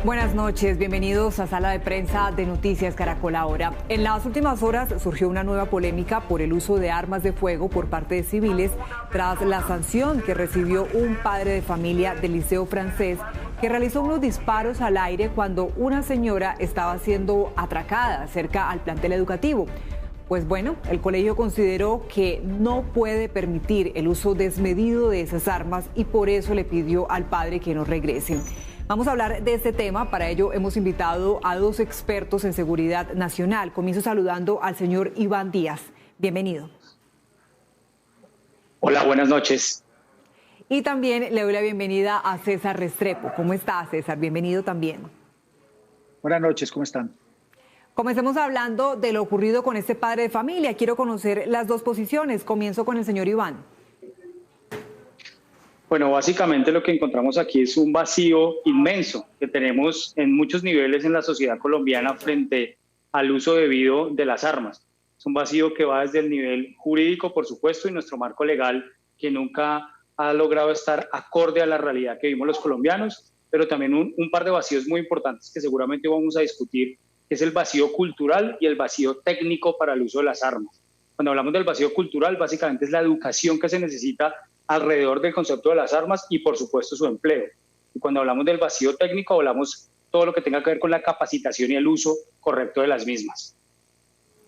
Buenas noches, bienvenidos a Sala de Prensa de Noticias Caracol Ahora. En las últimas horas surgió una nueva polémica por el uso de armas de fuego por parte de civiles tras la sanción que recibió un padre de familia del Liceo Francés que realizó unos disparos al aire cuando una señora estaba siendo atracada cerca al plantel educativo. Pues bueno, el colegio consideró que no puede permitir el uso desmedido de esas armas y por eso le pidió al padre que no regrese. Vamos a hablar de este tema, para ello hemos invitado a dos expertos en seguridad nacional. Comienzo saludando al señor Iván Díaz. Bienvenido. Hola, buenas noches. Y también le doy la bienvenida a César Restrepo. ¿Cómo está, César? Bienvenido también. Buenas noches, ¿cómo están? Comencemos hablando de lo ocurrido con este padre de familia. Quiero conocer las dos posiciones. Comienzo con el señor Iván. Bueno, básicamente lo que encontramos aquí es un vacío inmenso que tenemos en muchos niveles en la sociedad colombiana frente al uso debido de las armas. Es un vacío que va desde el nivel jurídico, por supuesto, y nuestro marco legal, que nunca ha logrado estar acorde a la realidad que vivimos los colombianos, pero también un par de vacíos muy importantes que seguramente vamos a discutir, que es el vacío cultural y el vacío técnico para el uso de las armas. Cuando hablamos del vacío cultural, básicamente es la educación que se necesita alrededor del concepto de las armas y, por supuesto, su empleo. Y cuando hablamos del vacío técnico, hablamos todo lo que tenga que ver con la capacitación y el uso correcto de las mismas.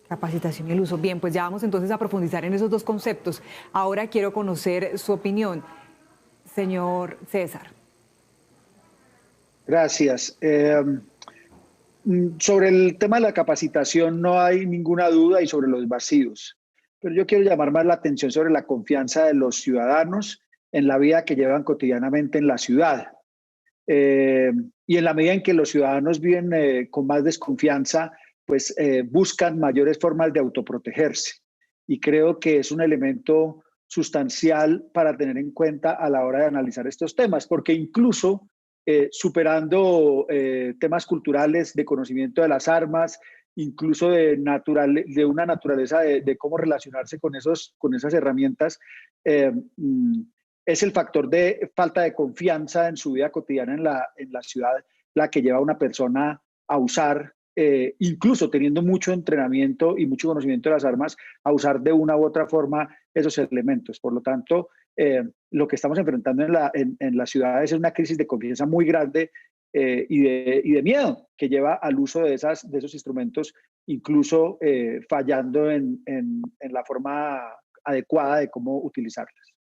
Capacitación y el uso. Bien, pues ya vamos entonces a profundizar en esos dos conceptos. Ahora quiero conocer su opinión, señor César. Gracias. Sobre el tema de la capacitación no hay ninguna duda y sobre los vacíos. Pero yo quiero llamar más la atención sobre la confianza de los ciudadanos en la vida que llevan cotidianamente en la ciudad. Y en la medida en que los ciudadanos viven con más desconfianza, pues buscan mayores formas de autoprotegerse. Y creo que es un elemento sustancial para tener en cuenta a la hora de analizar estos temas, porque incluso superando temas culturales de conocimiento de las armas, incluso de una naturaleza de cómo relacionarse con esas herramientas, es el factor de falta de confianza en su vida cotidiana en la ciudad la que lleva a una persona a usar, incluso teniendo mucho entrenamiento y mucho conocimiento de las armas, a usar de una u otra forma esos elementos. Por lo tanto, lo que estamos enfrentando en las ciudades es una crisis de confianza muy grande y de miedo que lleva al uso de esos instrumentos, incluso fallando en la forma adecuada de cómo utilizarlas.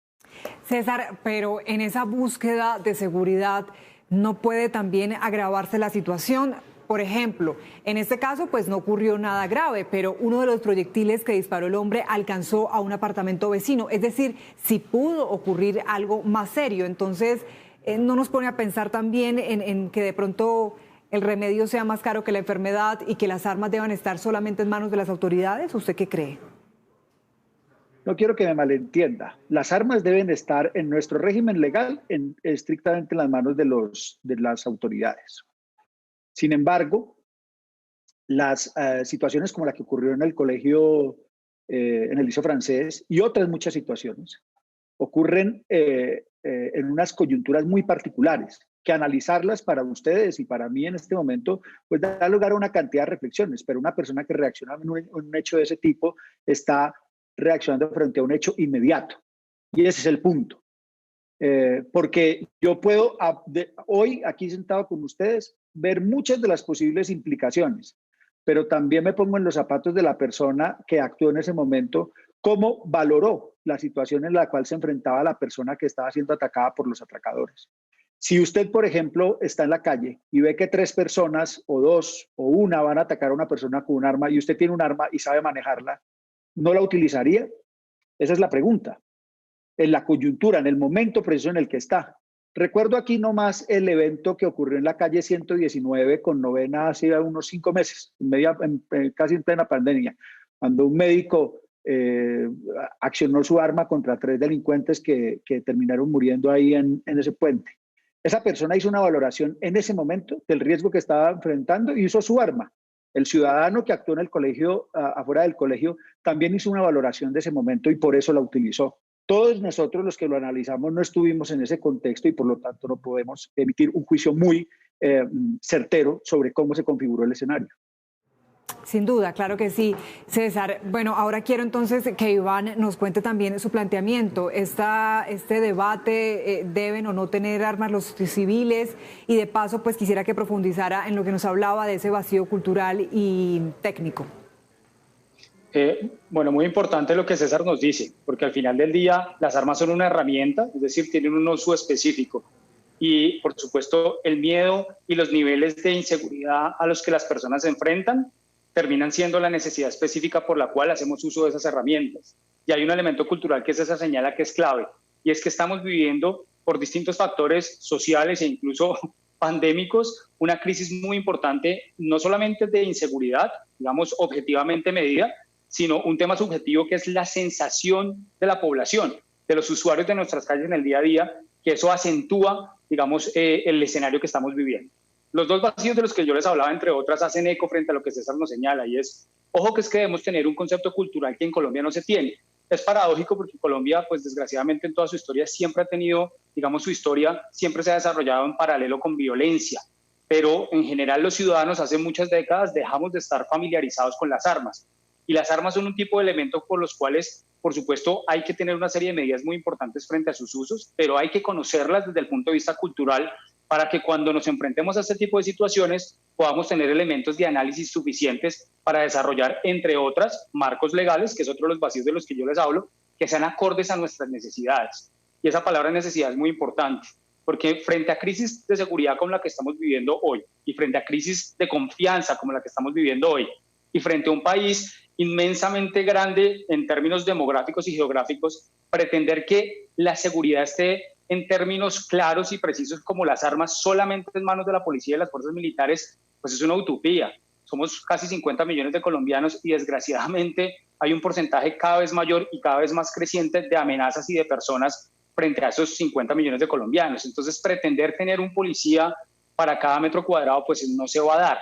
César, pero en esa búsqueda de seguridad no puede también agravarse la situación. Por ejemplo, en este caso pues no ocurrió nada grave, pero uno de los proyectiles que disparó el hombre alcanzó a un apartamento vecino. Es decir, si pudo ocurrir algo más serio. Entonces, ¿no nos pone a pensar también en que de pronto el remedio sea más caro que la enfermedad y que las armas deban estar solamente en manos de las autoridades? ¿Usted qué cree? No quiero que me malentienda. Las armas deben estar en nuestro régimen legal estrictamente en las manos de las autoridades. Sin embargo, las situaciones como la que ocurrió en el colegio, en el Liceo Francés y otras muchas situaciones ocurren en unas coyunturas muy particulares, que analizarlas para ustedes y para mí en este momento, pues da lugar a una cantidad de reflexiones, pero una persona que reacciona en un hecho de ese tipo está reaccionando frente a un hecho inmediato. Y ese es el punto. Porque yo puedo, hoy aquí sentado con ustedes, ver muchas de las posibles implicaciones, pero también me pongo en los zapatos de la persona que actuó en ese momento, cómo valoró la situación en la cual se enfrentaba la persona que estaba siendo atacada por los atracadores. Si usted, por ejemplo, está en la calle y ve que 3 personas o 2 o 1 van a atacar a una persona con un arma y usted tiene un arma y sabe manejarla, ¿no la utilizaría? Esa es la pregunta. En la coyuntura, en el momento preciso en el que está. Recuerdo aquí nomás el evento que ocurrió en la calle 119 con Novena hace unos 5 meses, casi en plena pandemia, cuando un médico accionó su arma contra 3 delincuentes que terminaron muriendo ahí en ese puente. Esa persona hizo una valoración en ese momento del riesgo que estaba enfrentando y usó su arma. El ciudadano que actuó en el colegio, afuera del colegio, también hizo una valoración de ese momento y por eso la utilizó. Todos nosotros los que lo analizamos no estuvimos en ese contexto y por lo tanto no podemos emitir un juicio muy certero sobre cómo se configuró el escenario. Sin duda, claro que sí. César, bueno, ahora quiero entonces que Iván nos cuente también su planteamiento. Este debate, ¿deben o no tener armas los civiles? Y de paso, pues quisiera que profundizara en lo que nos hablaba de ese vacío cultural y técnico. Bueno, muy importante lo que César nos dice, porque al final del día las armas son una herramienta, es decir, tienen un uso específico. Y, por supuesto, el miedo y los niveles de inseguridad a los que las personas se enfrentan terminan siendo la necesidad específica por la cual hacemos uso de esas herramientas. Y hay un elemento cultural que es esa señala que es clave, y es que estamos viviendo por distintos factores sociales e incluso pandémicos una crisis muy importante, no solamente de inseguridad, digamos, objetivamente medida, sino un tema subjetivo que es la sensación de la población, de los usuarios de nuestras calles en el día a día, que eso acentúa, digamos, el escenario que estamos viviendo. Los dos vacíos de los que yo les hablaba, entre otras, hacen eco frente a lo que César nos señala, y es, ojo que es que debemos tener un concepto cultural que en Colombia no se tiene. Es paradójico porque Colombia, pues desgraciadamente en toda su historia siempre ha tenido, digamos, su historia siempre se ha desarrollado en paralelo con violencia, pero en general los ciudadanos hace muchas décadas dejamos de estar familiarizados con las armas. Y las armas son un tipo de elementos por los cuales, por supuesto, hay que tener una serie de medidas muy importantes frente a sus usos, pero hay que conocerlas desde el punto de vista cultural para que cuando nos enfrentemos a este tipo de situaciones podamos tener elementos de análisis suficientes para desarrollar, entre otras, marcos legales, que es otro de los vacíos de los que yo les hablo, que sean acordes a nuestras necesidades. Y esa palabra necesidad es muy importante, porque frente a crisis de seguridad como la que estamos viviendo hoy, y frente a crisis de confianza como la que estamos viviendo hoy, y frente a un país inmensamente grande en términos demográficos y geográficos, pretender que la seguridad esté en términos claros y precisos como las armas solamente en manos de la policía y las fuerzas militares, pues es una utopía. Somos casi 50 millones de colombianos y desgraciadamente hay un porcentaje cada vez mayor y cada vez más creciente de amenazas y de personas frente a esos 50 millones de colombianos. Entonces, pretender tener un policía para cada metro cuadrado, pues no se va a dar.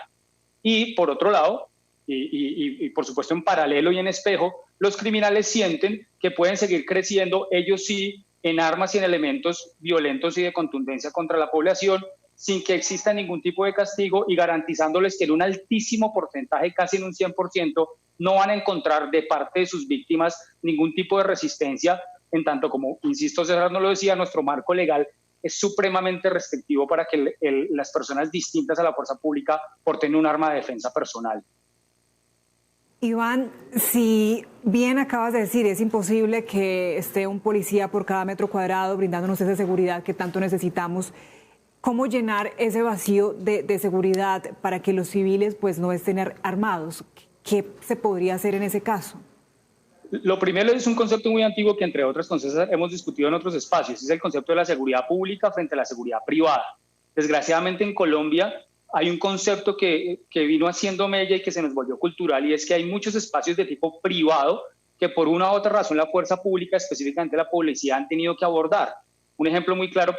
Y por otro lado, y por supuesto en paralelo y en espejo, los criminales sienten que pueden seguir creciendo, ellos sí, en armas y en elementos violentos y de contundencia contra la población, sin que exista ningún tipo de castigo y garantizándoles que en un altísimo porcentaje, casi en un 100%, no van a encontrar de parte de sus víctimas ningún tipo de resistencia, en tanto como, insisto, César no lo decía, nuestro marco legal es supremamente restrictivo para que las personas distintas a la fuerza pública porten un arma de defensa personal. Iván, si bien acabas de decir, es imposible que esté un policía por cada metro cuadrado brindándonos esa seguridad que tanto necesitamos, ¿cómo llenar ese vacío de seguridad para que los civiles pues no estén armados? ¿Qué se podría hacer en ese caso? Lo primero es un concepto muy antiguo que, entre otras cosas, hemos discutido en otros espacios, es el concepto de la seguridad pública frente a la seguridad privada. Desgraciadamente en Colombia hay un concepto que vino haciendo mella y que se nos volvió cultural, y es que hay muchos espacios de tipo privado que por una u otra razón la fuerza pública, específicamente la policía, han tenido que abordar. Un ejemplo muy claro,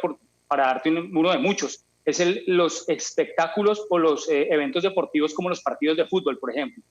para darte uno de muchos, es los espectáculos o los eventos deportivos como los partidos de fútbol, por ejemplo.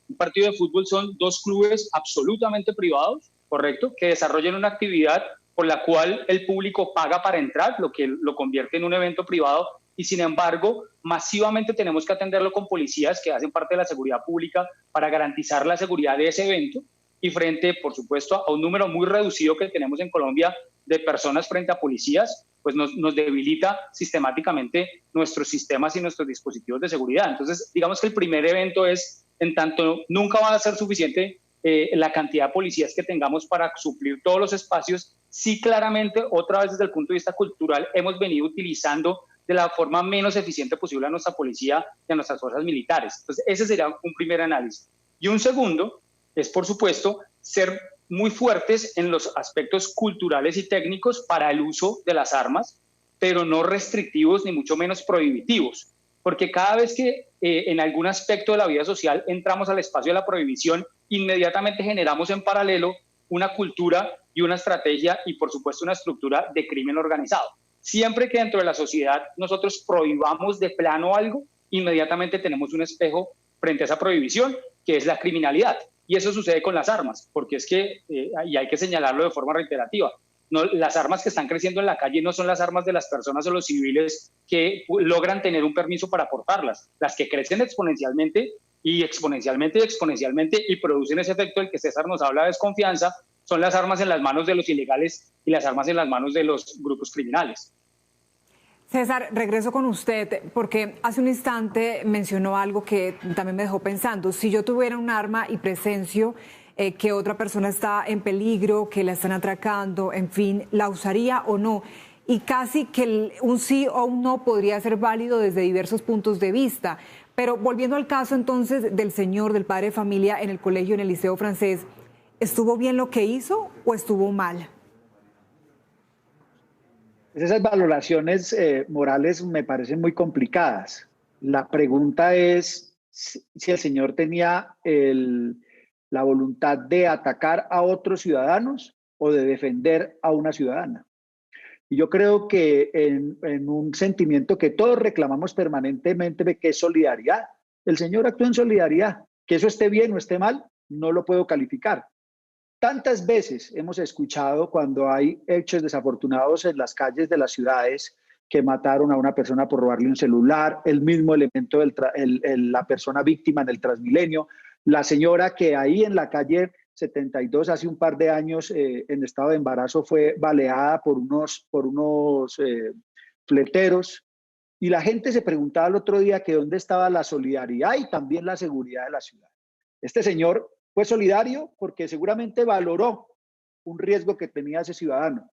Un partido de fútbol son dos clubes absolutamente privados, ¿correcto?, que desarrollan una actividad por la cual el público paga para entrar, lo que lo convierte en un evento privado, y sin embargo, masivamente tenemos que atenderlo con policías que hacen parte de la seguridad pública para garantizar la seguridad de ese evento, y frente, por supuesto, a un número muy reducido que tenemos en Colombia de personas frente a policías, pues nos debilita sistemáticamente nuestros sistemas y nuestros dispositivos de seguridad. Entonces, digamos que el primer evento es, en tanto nunca va a ser suficiente la cantidad de policías que tengamos para suplir todos los espacios, sí claramente, otra vez desde el punto de vista cultural, hemos venido utilizando de la forma menos eficiente posible a nuestra policía y a nuestras fuerzas militares. Entonces, ese sería un primer análisis. Y un segundo es, por supuesto, ser muy fuertes en los aspectos culturales y técnicos para el uso de las armas, pero no restrictivos ni mucho menos prohibitivos. Porque cada vez que en algún aspecto de la vida social entramos al espacio de la prohibición, inmediatamente generamos en paralelo una cultura y una estrategia y, por supuesto, una estructura de crimen organizado. Siempre que dentro de la sociedad nosotros prohibamos de plano algo, inmediatamente tenemos un espejo frente a esa prohibición, que es la criminalidad. Y eso sucede con las armas, porque es que, y hay que señalarlo de forma reiterativa, No, las armas que están creciendo en la calle no son las armas de las personas o los civiles que logran tener un permiso para portarlas. Las que crecen exponencialmente y producen ese efecto del que César nos habla de desconfianza son las armas en las manos de los ilegales y las armas en las manos de los grupos criminales. César, regreso con usted porque hace un instante mencionó algo que también me dejó pensando. Si yo tuviera un arma y presencio que otra persona está en peligro, que la están atracando, en fin, ¿la usaría o no? Y casi que un sí o un no podría ser válido desde diversos puntos de vista. Pero volviendo al caso entonces del señor, del padre de familia en el colegio, en el Liceo Francés, ¿estuvo bien lo que hizo o estuvo mal? Esas valoraciones morales me parecen muy complicadas. La pregunta es si el señor tenía la voluntad de atacar a otros ciudadanos o de defender a una ciudadana. Y yo creo que en un sentimiento que todos reclamamos permanentemente, que es solidaridad, el señor actuó en solidaridad. Que eso esté bien o esté mal, no lo puedo calificar. Tantas veces hemos escuchado cuando hay hechos desafortunados en las calles de las ciudades que mataron a una persona por robarle un celular, el mismo elemento, la persona víctima en el Transmilenio, la señora que ahí en la calle 72 hace un par de años en estado de embarazo fue baleada por unos fleteros, y la gente se preguntaba el otro día que dónde estaba la solidaridad y también la seguridad de la ciudad. Este señor fue solidario porque seguramente valoró un riesgo que tenía ese ciudadano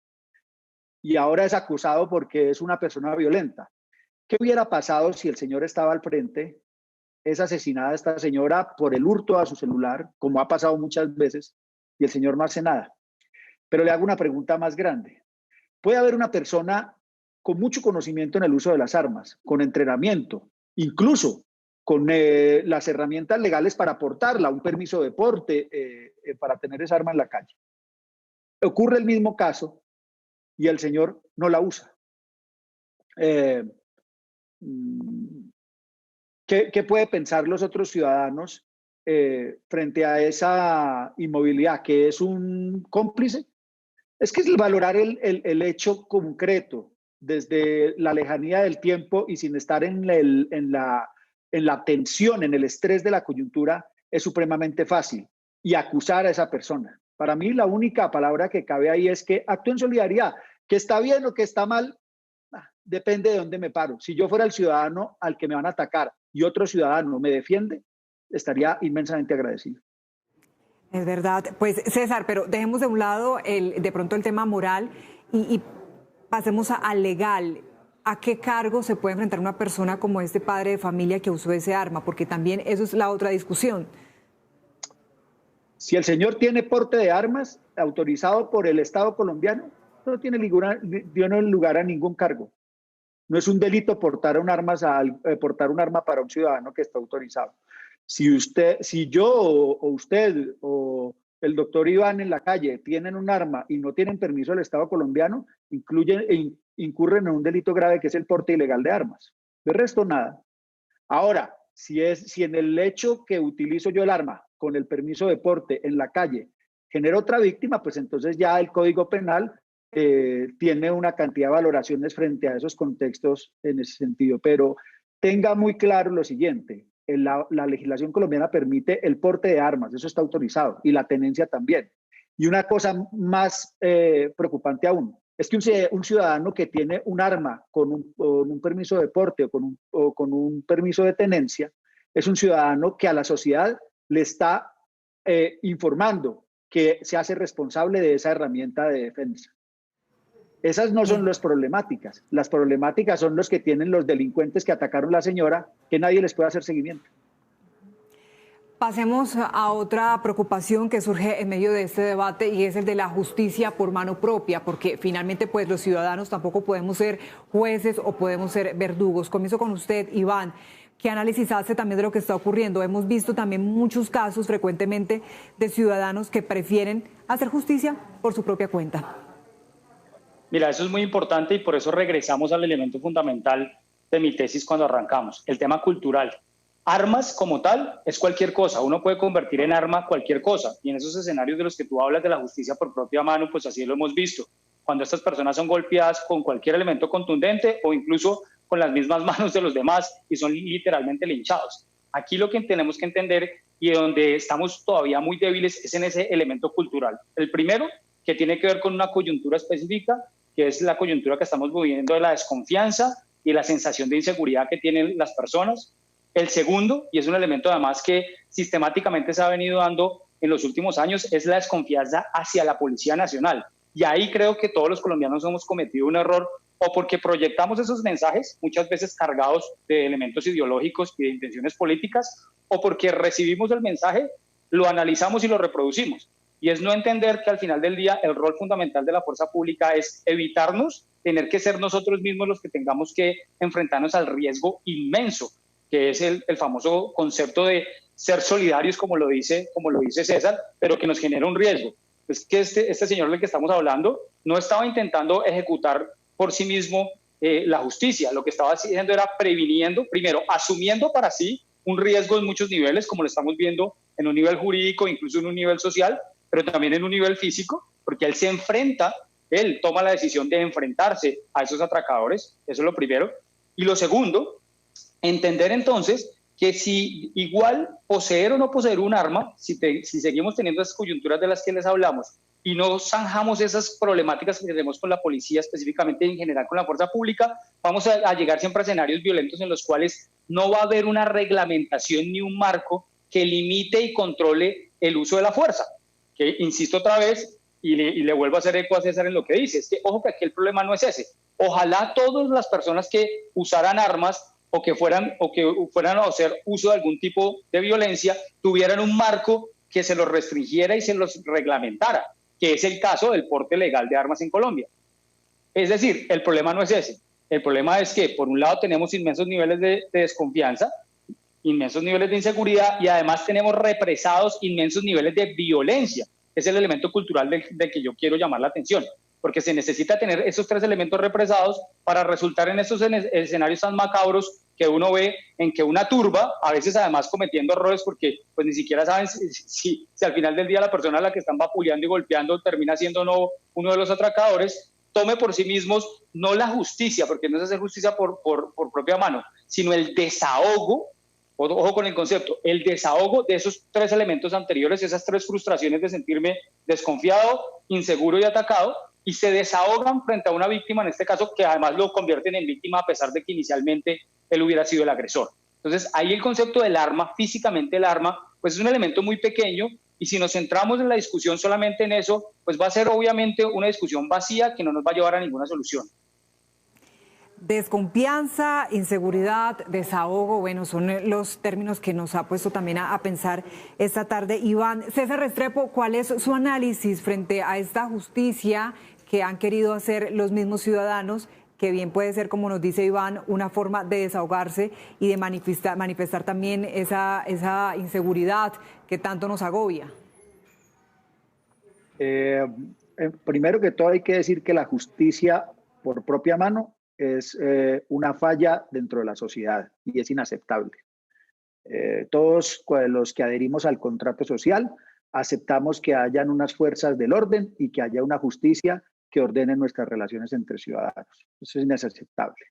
y ahora es acusado porque es una persona violenta. ¿Qué hubiera pasado si el señor estaba al frente? Es asesinada esta señora por el hurto a su celular, como ha pasado muchas veces, y el señor no hace nada. Pero le hago una pregunta más grande. Puede haber una persona con mucho conocimiento en el uso de las armas, con entrenamiento, incluso con las herramientas legales para portarla, un permiso de porte para tener esa arma en la calle. Ocurre el mismo caso y el señor no la usa. ¿Qué puede pensar los otros ciudadanos frente a esa inmovilidad? ¿Que es un cómplice? Es que es valorar el hecho concreto desde la lejanía del tiempo y sin estar en la tensión, en el estrés de la coyuntura, es supremamente fácil. Y acusar a esa persona. Para mí la única palabra que cabe ahí es que actúe en solidaridad. Que está bien o que está mal, depende de dónde me paro. Si yo fuera el ciudadano al que me van a atacar y otro ciudadano me defiende, estaría inmensamente agradecido. Es verdad. Pues César, pero dejemos de un lado de pronto el tema moral y pasemos al legal. ¿A qué cargo se puede enfrentar una persona como este padre de familia que usó ese arma? Porque también eso es la otra discusión. Si el señor tiene porte de armas autorizado por el Estado colombiano, no tiene lugar a ningún cargo. No es un delito portar un arma para un ciudadano que está autorizado. Si yo o usted o el doctor Iván en la calle tienen un arma y no tienen permiso del Estado colombiano, incurren en un delito grave que es el porte ilegal de armas. De resto, nada. Ahora, si en el hecho que utilizo yo el arma con el permiso de porte en la calle genera otra víctima, pues entonces ya el Código Penal tiene una cantidad de valoraciones frente a esos contextos en ese sentido. Pero tenga muy claro lo siguiente, la legislación colombiana permite el porte de armas, eso está autorizado, y la tenencia también. Y una cosa más preocupante aún, es que un ciudadano que tiene un arma con un permiso de porte o con un permiso de tenencia, es un ciudadano que a la sociedad le está informando que se hace responsable de esa herramienta de defensa. Esas no son las problemáticas. Las problemáticas son los que tienen los delincuentes que atacaron a la señora, que nadie les puede hacer seguimiento. Pasemos a otra preocupación que surge en medio de este debate y es el de la justicia por mano propia, porque finalmente pues los ciudadanos tampoco podemos ser jueces o podemos ser verdugos. Comienzo con usted, Iván. ¿Qué análisis hace también de lo que está ocurriendo? Hemos visto también muchos casos frecuentemente de ciudadanos que prefieren hacer justicia por su propia cuenta. Mira, eso es muy importante y por eso regresamos al elemento fundamental de mi tesis cuando arrancamos, el tema cultural. Armas como tal es cualquier cosa, uno puede convertir en arma cualquier cosa y en esos escenarios de los que tú hablas de la justicia por propia mano, pues así lo hemos visto. cuando estas personas son golpeadas con cualquier elemento contundente o incluso con las mismas manos de los demás y son literalmente linchados. Aquí lo que tenemos que entender y donde estamos todavía muy débiles es en ese elemento cultural. El primero, que tiene que ver con una coyuntura específica, que es la coyuntura que estamos viviendo de la desconfianza y la sensación de inseguridad que tienen las personas. El segundo, y es un elemento además que sistemáticamente se ha venido dando en los últimos años, es la desconfianza hacia la Policía Nacional. Y ahí creo que todos los colombianos hemos cometido un error, o porque proyectamos esos mensajes, muchas veces cargados de elementos ideológicos y de intenciones políticas, o porque recibimos el mensaje, lo analizamos y lo reproducimos. Y es no entender que al final del día el rol fundamental de la fuerza pública es evitarnos tener que ser nosotros mismos los que tengamos que enfrentarnos al riesgo inmenso, que es el famoso concepto de ser solidarios, como lo dice César, pero que nos genera un riesgo. Es que este señor del que estamos hablando no estaba intentando ejecutar por sí mismo la justicia. Lo que estaba haciendo era previniendo, primero, asumiendo para sí un riesgo en muchos niveles, como lo estamos viendo en un nivel jurídico, incluso en un nivel social, pero también en un nivel físico, porque él se enfrenta, él toma la decisión de enfrentarse a esos atracadores, eso es lo primero. Y lo segundo, entender entonces que si igual poseer o no poseer un arma, si seguimos teniendo esas coyunturas de las que les hablamos y no zanjamos esas problemáticas que tenemos con la policía, específicamente en general con la fuerza pública, vamos a llegar siempre a escenarios violentos en los cuales no va a haber una reglamentación ni un marco que limite y controle el uso de la fuerza. Que insisto otra vez, y le vuelvo a hacer eco a César en lo que dice, es que ojo que aquí el problema no es ese. Ojalá todas las personas que usaran armas o que fueran a hacer uso de algún tipo de violencia tuvieran un marco que se los restringiera y se los reglamentara, que es el caso del porte legal de armas en Colombia. Es decir, el problema no es ese. El problema es que, por un lado, tenemos inmensos niveles de desconfianza, inmensos niveles de inseguridad y además tenemos represados inmensos niveles de violencia. Es el elemento cultural del que yo quiero llamar la atención, porque se necesita tener esos tres elementos represados para resultar en esos escenarios tan macabros que uno ve en que una turba, a veces además cometiendo errores porque pues ni siquiera saben si al final del día la persona a la que están vapuleando y golpeando termina siendo no uno de los atracadores, tome por sí mismos no la justicia, porque no es hacer justicia por propia mano, sino el desahogo. Ojo con el concepto, el desahogo de esos tres elementos anteriores, esas tres frustraciones de sentirme desconfiado, inseguro y atacado, y se desahogan frente a una víctima, en este caso, que además lo convierten en víctima a pesar de que inicialmente él hubiera sido el agresor. Entonces, ahí el concepto del arma, físicamente el arma, pues es un elemento muy pequeño, y si nos centramos en la discusión solamente en eso, pues va a ser obviamente una discusión vacía que no nos va a llevar a ninguna solución. Desconfianza, inseguridad, desahogo, bueno, son los términos que nos ha puesto también a pensar esta tarde. Iván, César Restrepo, ¿cuál es su análisis frente a esta justicia que han querido hacer los mismos ciudadanos, que bien puede ser, como nos dice Iván, una forma de desahogarse y de manifestar también esa inseguridad que tanto nos agobia? Primero que todo hay que decir que la justicia por propia mano es una falla dentro de la sociedad y es inaceptable. Todos los que adherimos al contrato social aceptamos que hayan unas fuerzas del orden y que haya una justicia que ordene nuestras relaciones entre ciudadanos. Eso es inaceptable.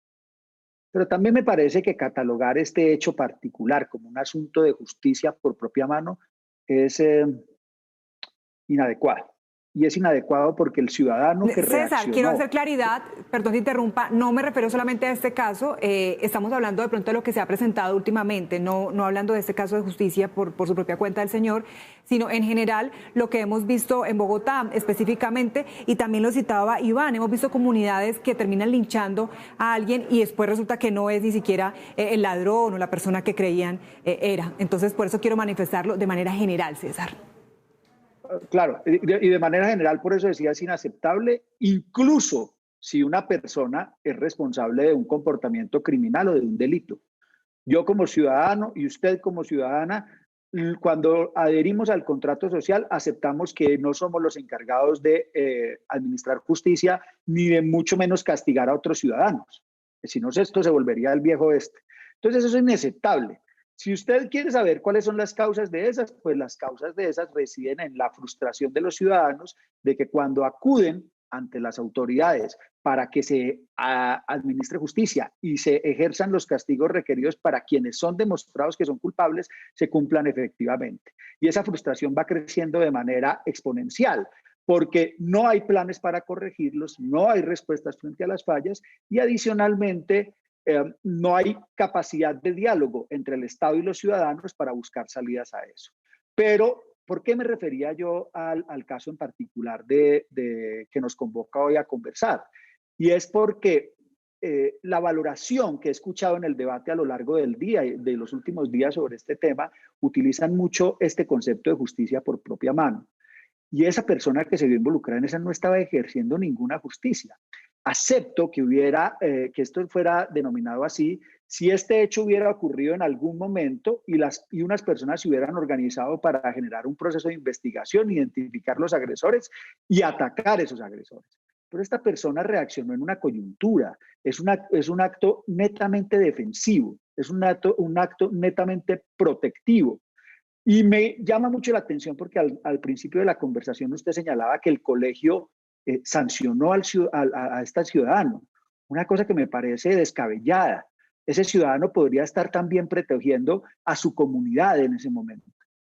Pero también me parece que catalogar este hecho particular como un asunto de justicia por propia mano es inadecuado. Y es inadecuado porque el ciudadano que César, quiero hacer claridad, perdón si interrumpa, no me refiero solamente a este caso, estamos hablando de pronto de lo que se ha presentado últimamente, no hablando de este caso de justicia por su propia cuenta del señor, sino en general lo que hemos visto en Bogotá específicamente, y también lo citaba Iván, hemos visto comunidades que terminan linchando a alguien y después resulta que no es ni siquiera el ladrón o la persona que creían era. Entonces, por eso quiero manifestarlo de manera general, César. Claro, y de manera general, por eso decía, es inaceptable, incluso si una persona es responsable de un comportamiento criminal o de un delito. Yo como ciudadano y usted como ciudadana, cuando adherimos al contrato social, aceptamos que no somos los encargados de administrar justicia, ni de mucho menos castigar a otros ciudadanos. Si no, esto se volvería el viejo oeste. Entonces, eso es inaceptable. Si usted quiere saber cuáles son las causas de esas, pues las causas de esas residen en la frustración de los ciudadanos de que cuando acuden ante las autoridades para que se administre justicia y se ejerzan los castigos requeridos para quienes son demostrados que son culpables, se cumplan efectivamente. Y esa frustración va creciendo de manera exponencial, porque no hay planes para corregirlos, no hay respuestas frente a las fallas y adicionalmente no hay capacidad de diálogo entre el Estado y los ciudadanos para buscar salidas a eso. Pero, ¿por qué me refería yo al caso en particular de que nos convoca hoy a conversar? Y es porque la valoración que he escuchado en el debate a lo largo del día, de los últimos días sobre este tema, utilizan mucho este concepto de justicia por propia mano. Y esa persona que se vio involucrada en esa no estaba ejerciendo ninguna justicia. Acepto que que esto fuera denominado así si este hecho hubiera ocurrido en algún momento y unas personas se hubieran organizado para generar un proceso de investigación, identificar los agresores y atacar a esos agresores. Pero esta persona reaccionó en una coyuntura, es un acto netamente defensivo, es un acto netamente protectivo. Y me llama mucho la atención porque al principio de la conversación usted señalaba que el colegio sancionó a este ciudadano, una cosa que me parece descabellada. Ese ciudadano podría estar también protegiendo a su comunidad en ese momento.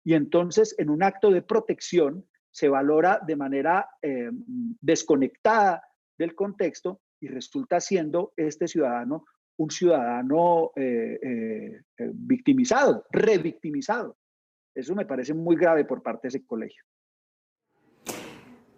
Y entonces, en un acto de protección, se valora de manera desconectada del contexto y resulta siendo este ciudadano un ciudadano victimizado, revictimizado. Eso me parece muy grave por parte de ese colegio.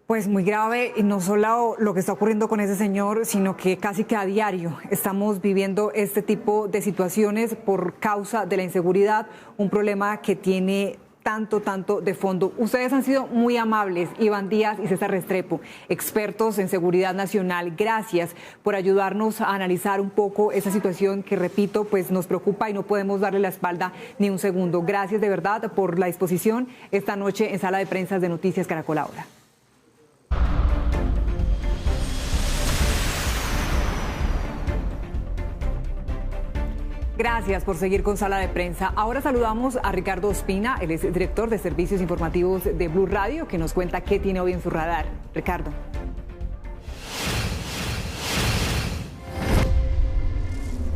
Pues muy grave, y no solo lo que está ocurriendo con ese señor, sino que casi que a diario estamos viviendo este tipo de situaciones por causa de la inseguridad, un problema que tiene tanto de fondo. Ustedes han sido muy amables, Iván Díaz y César Restrepo, expertos en seguridad nacional. Gracias por ayudarnos a analizar un poco esa situación que, repito, pues nos preocupa y no podemos darle la espalda ni un segundo. Gracias de verdad por la disposición esta noche en Sala de Prensa de Noticias Caracol Ahora. Gracias por seguir con Sala de Prensa. Ahora saludamos a Ricardo Ospina, él es director de Servicios Informativos de Blue Radio, que nos cuenta qué tiene hoy en su radar. Ricardo.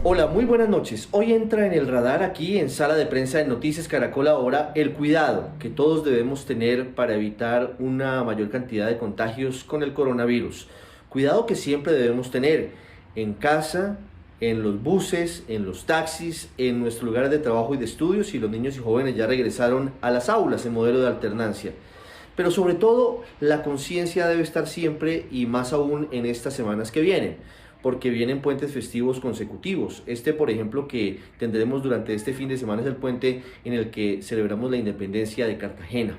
Hola, muy buenas noches. Hoy entra en el radar aquí en Sala de Prensa de Noticias Caracol Ahora el cuidado que todos debemos tener para evitar una mayor cantidad de contagios con el coronavirus. Cuidado que siempre debemos tener en casa, en los buses, en los taxis, en nuestros lugares de trabajo y de estudios, y los niños y jóvenes ya regresaron a las aulas en modelo de alternancia. Pero sobre todo, la conciencia debe estar siempre, y más aún en estas semanas que vienen, porque vienen puentes festivos consecutivos. Por ejemplo, que tendremos durante este fin de semana es el puente en el que celebramos la independencia de Cartagena.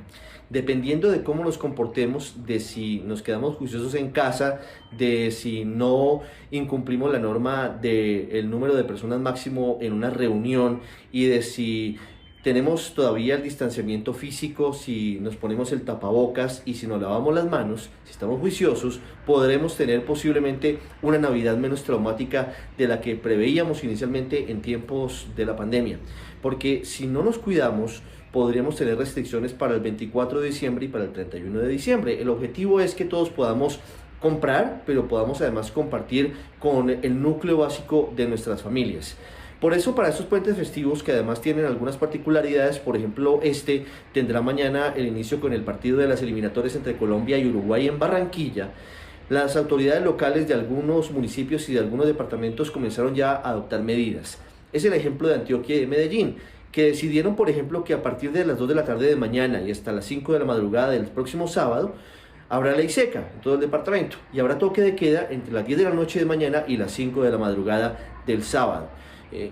Dependiendo de cómo nos comportemos, de si nos quedamos juiciosos en casa, de si no incumplimos la norma del número de personas máximo en una reunión y de si tenemos todavía el distanciamiento físico, si nos ponemos el tapabocas y si nos lavamos las manos, si estamos juiciosos, podremos tener posiblemente una Navidad menos traumática de la que preveíamos inicialmente en tiempos de la pandemia. Porque si no nos cuidamos, podríamos tener restricciones para el 24 de diciembre y para el 31 de diciembre. El objetivo es que todos podamos comprar, pero podamos además compartir con el núcleo básico de nuestras familias. Por eso, para estos puentes festivos, que además tienen algunas particularidades, por ejemplo, tendrá mañana el inicio con el partido de las eliminatorias entre Colombia y Uruguay en Barranquilla. Las autoridades locales de algunos municipios y de algunos departamentos comenzaron ya a adoptar medidas. Es el ejemplo de Antioquia y de Medellín, que decidieron, por ejemplo, que a partir de las 2 de la tarde de mañana y hasta las 5 de la madrugada del próximo sábado, habrá ley seca en todo el departamento y habrá toque de queda entre las 10 de la noche de mañana y las 5 de la madrugada del sábado.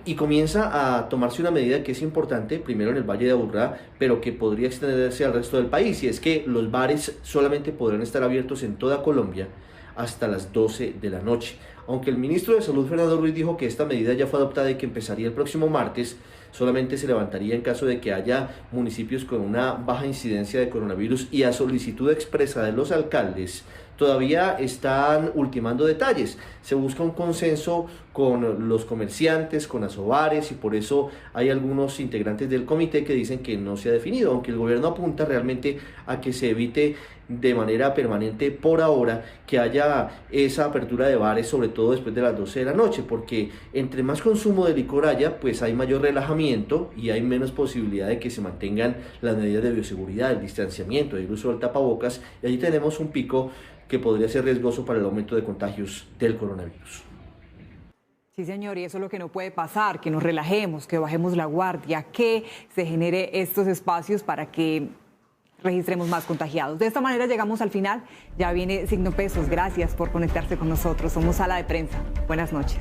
Y comienza a tomarse una medida que es importante, primero en el Valle de Aburrá, pero que podría extenderse al resto del país, y es que los bares solamente podrán estar abiertos en toda Colombia hasta las 12 de la noche. Aunque el ministro de Salud, Fernando Ruiz, dijo que esta medida ya fue adoptada y que empezaría el próximo martes, solamente se levantaría en caso de que haya municipios con una baja incidencia de coronavirus, y a solicitud expresa de los alcaldes todavía están ultimando detalles. Se busca un consenso con los comerciantes, con asobares, y por eso hay algunos integrantes del comité que dicen que no se ha definido, aunque el gobierno apunta realmente a que se evite de manera permanente por ahora que haya esa apertura de bares, sobre todo después de las 12 de la noche, porque entre más consumo de licor haya, pues hay mayor relajamiento y hay menos posibilidad de que se mantengan las medidas de bioseguridad, el distanciamiento, el uso del tapabocas, y allí tenemos un pico que podría ser riesgoso para el aumento de contagios del coronavirus. Sí, señor, y eso es lo que no puede pasar, que nos relajemos, que bajemos la guardia, que se genere estos espacios para que registremos más contagiados. De esta manera llegamos al final. Ya viene Signo Pesos. Gracias por conectarse con nosotros. Somos Sala de Prensa. Buenas noches.